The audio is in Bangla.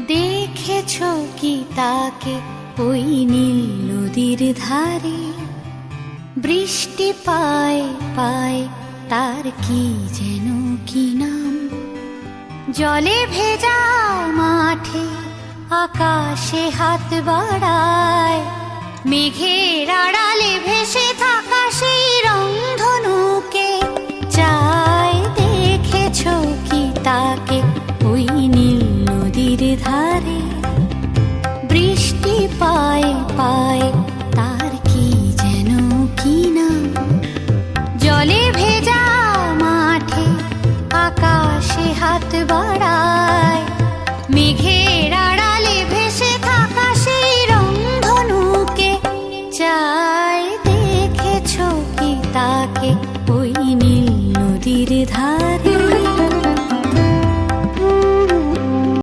দেখেছো কি তাকে ওই নীল নদীর ধারে? বৃষ্টি পায় পায় তার কি যেন কি নাম। জলে ভেজা মাঠে আকাশে হাত বাড়ায়, মেঘের আড়ালে ভেসে থাকা সেই রংধনুকে চায়। দেখেছো কি তাকে ওই নীল নদীর ধারে? বৃষ্টি পায় পায় তার কি যেন কি নাম। জলে ভেজা মাঠে আকাশে হাত বাড়ায়, মেঘে